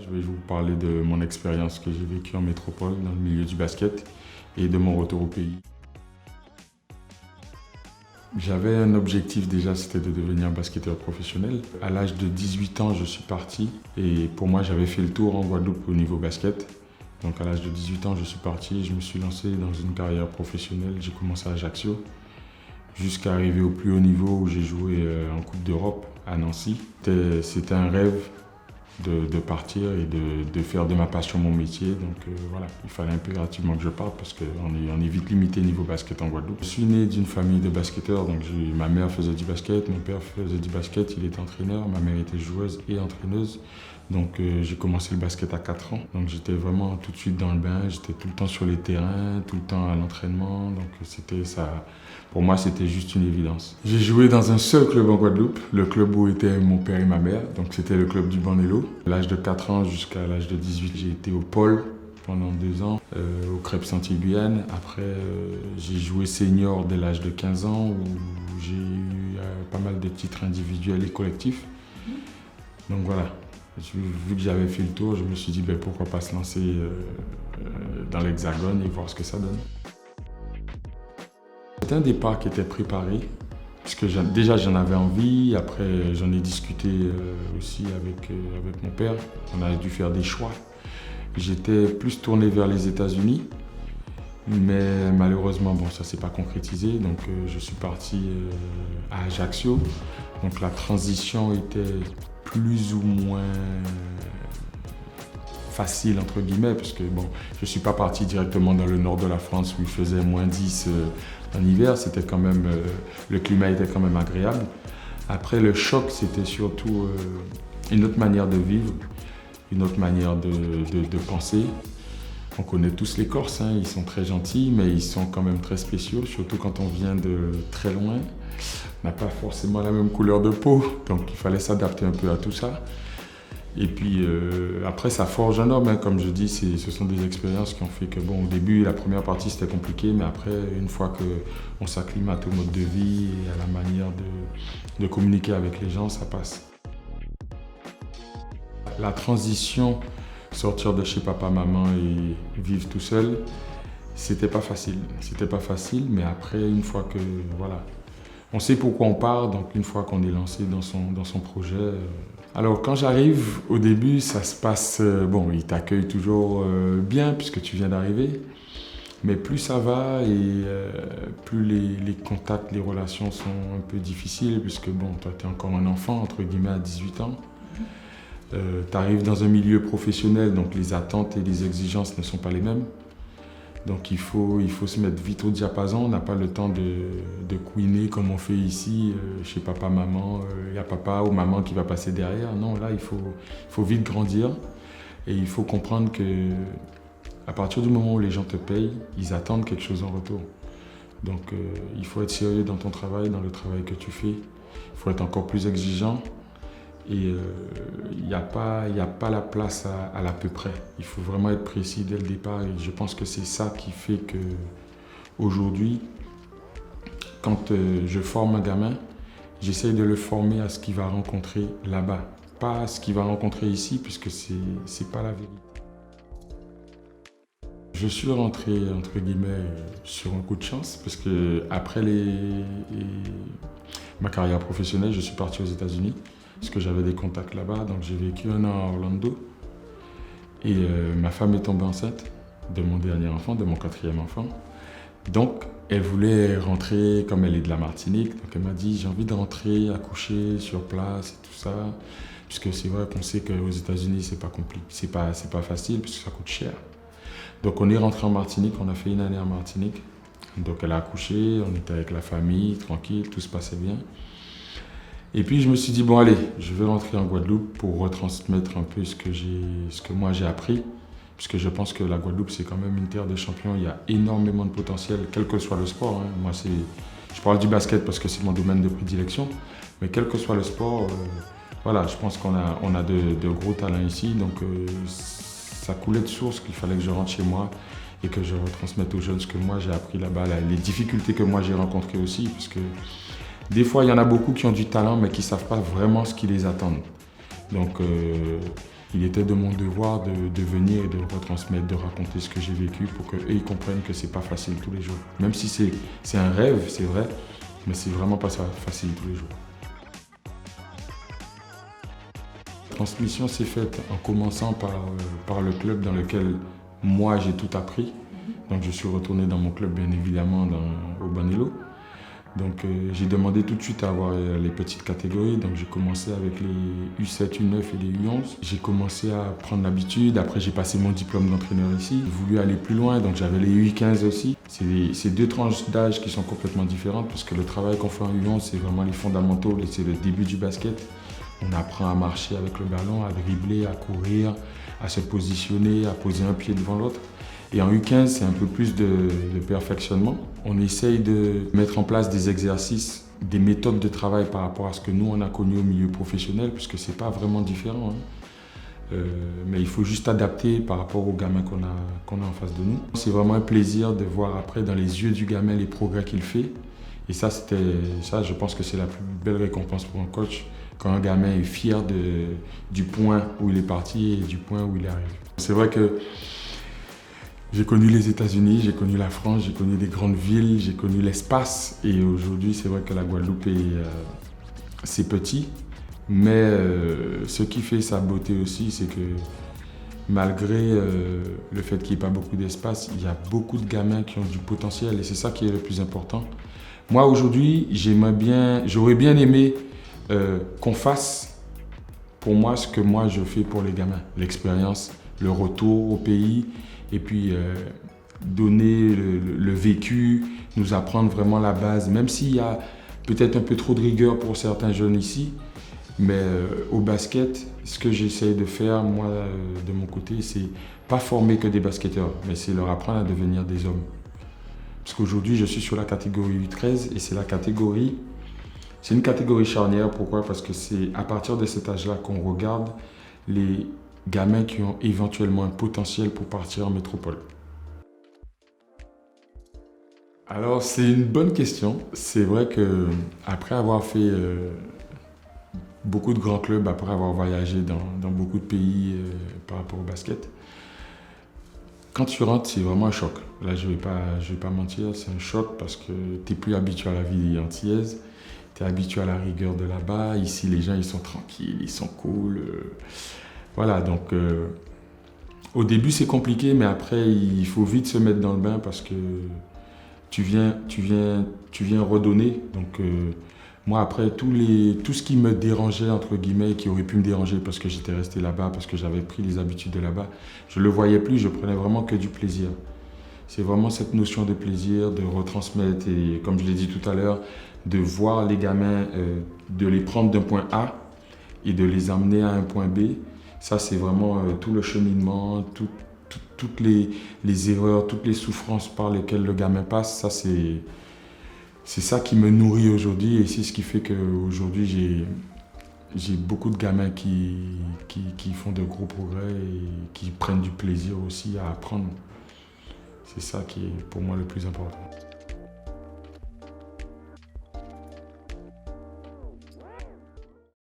Je vais vous parler de mon expérience que j'ai vécue en métropole dans le milieu du basket et de mon retour au pays. J'avais un objectif déjà, c'était de devenir basketteur professionnel. À l'âge de 18 ans, je suis parti et pour moi, j'avais fait le tour en Guadeloupe au niveau basket. Donc à l'âge de 18 ans, je suis parti et je me suis lancé dans une carrière professionnelle. J'ai commencé à Ajaccio jusqu'à arriver au plus haut niveau où j'ai joué en Coupe d'Europe à Nancy. C'était un rêve de partir et de faire de ma passion mon métier. Donc voilà, il fallait impérativement que je parte parce qu'on est vite limité niveau basket en Guadeloupe. Je suis né d'une famille de basketteurs, donc ma mère faisait du basket, mon père faisait du basket, il était entraîneur, ma mère était joueuse et entraîneuse. Donc j'ai commencé le basket à 4 ans, donc j'étais vraiment tout de suite dans le bain, j'étais tout le temps sur les terrains, tout le temps à l'entraînement, donc c'était ça. Pour moi, c'était juste une évidence. J'ai joué dans un seul club en Guadeloupe, le club où étaient mon père et ma mère, donc c'était le club du Banello. À l'âge de 4 ans jusqu'à l'âge de 18, j'ai été au pôle pendant 2 ans, au Crêpes Saint-Guyane. Après, j'ai joué senior dès l'âge de 15 ans, où j'ai eu pas mal de titres individuels et collectifs. Donc voilà. Vu que j'avais fait le tour, je me suis dit pourquoi pas se lancer dans l'Hexagone et voir ce que ça donne. C'était un départ qui était préparé, puisque déjà j'en avais envie, après j'en ai discuté aussi avec mon père, on a dû faire des choix. J'étais plus tourné vers les États-Unis, mais malheureusement ça ne s'est pas concrétisé, donc je suis parti à Ajaccio. Donc la transition était plus ou moins facile entre guillemets, parce que je ne suis pas parti directement dans le nord de la France où il faisait -10 en hiver, c'était quand même, le climat était quand même agréable. Après le choc, c'était surtout une autre manière de vivre, une autre manière de penser. On connaît tous les Corses, ils sont très gentils, mais ils sont quand même très spéciaux, surtout quand on vient de très loin. On n'a pas forcément la même couleur de peau, donc il fallait s'adapter un peu à tout ça. Et puis après, ça forge un homme, comme je dis, ce sont des expériences qui ont fait que, au début, la première partie, c'était compliqué, mais après, une fois qu'on s'acclimate au mode de vie et à la manière de communiquer avec les gens, ça passe. La transition, sortir de chez papa-maman et vivre tout seul, c'était pas facile. C'était pas facile, mais après, une fois que, voilà, on sait pourquoi on part, donc une fois qu'on est lancé dans son projet. Alors quand j'arrive, au début, ça se passe, ils t'accueillent toujours bien puisque tu viens d'arriver, mais plus ça va et plus les contacts, les relations sont un peu difficiles puisque toi tu es encore un enfant, entre guillemets, à 18 ans. Tu arrives dans un milieu professionnel, donc les attentes et les exigences ne sont pas les mêmes. Donc il faut se mettre vite au diapason, on n'a pas le temps de couiner comme on fait ici, chez papa, maman, il y a papa ou maman qui va passer derrière. Non, là il faut vite grandir et il faut comprendre que à partir du moment où les gens te payent, ils attendent quelque chose en retour. Donc il faut être sérieux dans ton travail, dans le travail que tu fais, il faut être encore plus exigeant. Et il n'y a pas la place à l'à peu près. Il faut vraiment être précis dès le départ et je pense que c'est ça qui fait qu'aujourd'hui, quand je forme un gamin, j'essaye de le former à ce qu'il va rencontrer là-bas, pas à ce qu'il va rencontrer ici puisque c'est pas la vérité. Je suis rentré, entre guillemets, sur un coup de chance parce que après ma carrière professionnelle, je suis parti aux États-Unis. Parce que j'avais des contacts là-bas, donc j'ai vécu 1 an à Orlando. Et ma femme est tombée enceinte de mon dernier enfant, de mon 4e enfant. Donc, elle voulait rentrer, comme elle est de la Martinique, donc elle m'a dit, j'ai envie de rentrer, accoucher sur place et tout ça. Puisque c'est vrai qu'on sait qu'aux États-Unis, c'est pas compliqué, c'est pas facile, parce que ça coûte cher. Donc on est rentré en Martinique, on a fait 1 année en Martinique. Donc elle a accouché, on était avec la famille, tranquille, tout se passait bien. Et puis je me suis dit, allez, je vais rentrer en Guadeloupe pour retransmettre un peu ce que moi j'ai appris. Puisque je pense que la Guadeloupe, c'est quand même une terre de champions. Il y a énormément de potentiel, quel que soit le sport. Moi, je parle du basket parce que c'est mon domaine de prédilection. Mais quel que soit le sport, je pense qu'on a de gros talents ici. Donc ça coulait de source qu'il fallait que je rentre chez moi et que je retransmette aux jeunes ce que moi j'ai appris là-bas, les difficultés que moi j'ai rencontrées aussi. Parce que des fois, il y en a beaucoup qui ont du talent, mais qui ne savent pas vraiment ce qui les attend. Donc, il était de mon devoir de venir et de retransmettre, de raconter ce que j'ai vécu pour qu'eux ils comprennent que c'est pas facile tous les jours. Même si c'est un rêve, c'est vrai, mais c'est vraiment pas ça facile tous les jours. La transmission s'est faite en commençant par le club dans lequel moi j'ai tout appris. Donc je suis retourné dans mon club bien évidemment au Banello. Donc j'ai demandé tout de suite à avoir les petites catégories. Donc j'ai commencé avec les U7, U9 et les U11. J'ai commencé à prendre l'habitude. Après j'ai passé mon diplôme d'entraîneur ici. J'ai voulu aller plus loin, donc j'avais les U15 aussi. C'est deux tranches d'âge qui sont complètement différentes parce que le travail qu'on fait en U11 c'est vraiment les fondamentaux, c'est le début du basket. On apprend à marcher avec le ballon, à dribbler, à courir, à se positionner, à poser un pied devant l'autre. Et en U15, c'est un peu plus de perfectionnement. On essaye de mettre en place des exercices, des méthodes de travail par rapport à ce que nous, on a connu au milieu professionnel, puisque ce n'est pas vraiment différent. Mais il faut juste adapter par rapport aux gamins qu'on a en face de nous. C'est vraiment un plaisir de voir après dans les yeux du gamin les progrès qu'il fait. Et ça, je pense que c'est la plus belle récompense pour un coach, quand un gamin est fier du point où il est parti et du point où il arrive. C'est vrai que j'ai connu les États-Unis, j'ai connu la France, j'ai connu des grandes villes, j'ai connu l'espace. Et aujourd'hui, c'est vrai que la Guadeloupe, c'est petit. Mais ce qui fait sa beauté aussi, c'est que malgré le fait qu'il n'y ait pas beaucoup d'espace, il y a beaucoup de gamins qui ont du potentiel et c'est ça qui est le plus important. Moi, aujourd'hui, j'aurais bien aimé qu'on fasse pour moi ce que moi je fais pour les gamins. L'expérience, le retour au pays et puis donner le vécu, nous apprendre vraiment la base, même s'il y a peut-être un peu trop de rigueur pour certains jeunes ici. Mais au basket, ce que j'essaye de faire, moi, de mon côté, c'est pas former que des basketteurs, mais c'est leur apprendre à devenir des hommes. Parce qu'aujourd'hui, je suis sur la catégorie U13 et c'est une catégorie charnière. Pourquoi? Parce que c'est à partir de cet âge-là qu'on regarde les gamins qui ont éventuellement un potentiel pour partir en métropole. Alors, c'est une bonne question. C'est vrai qu'après avoir fait beaucoup de grands clubs, après avoir voyagé dans beaucoup de pays par rapport au basket, quand tu rentres, c'est vraiment un choc. Là, je vais pas mentir, c'est un choc parce que tu n'es plus habitué à la vie antillaise, tu es habitué à la rigueur de là-bas. Ici, les gens, ils sont tranquilles, ils sont cool. Voilà, donc au début, c'est compliqué, mais après, il faut vite se mettre dans le bain parce que tu viens redonner. Donc, moi, après, tout ce qui me dérangeait, entre guillemets, qui aurait pu me déranger parce que j'étais resté là-bas, parce que j'avais pris les habitudes de là-bas, je ne le voyais plus, je prenais vraiment que du plaisir. C'est vraiment cette notion de plaisir, de retransmettre et, comme je l'ai dit tout à l'heure, de voir les gamins, de les prendre d'un point A et de les amener à un point B. Ça, c'est vraiment tout le cheminement, toutes les erreurs, toutes les souffrances par lesquelles le gamin passe. Ça, c'est ça qui me nourrit aujourd'hui et c'est ce qui fait qu'aujourd'hui, j'ai beaucoup de gamins qui font de gros progrès et qui prennent du plaisir aussi à apprendre. C'est ça qui est pour moi le plus important.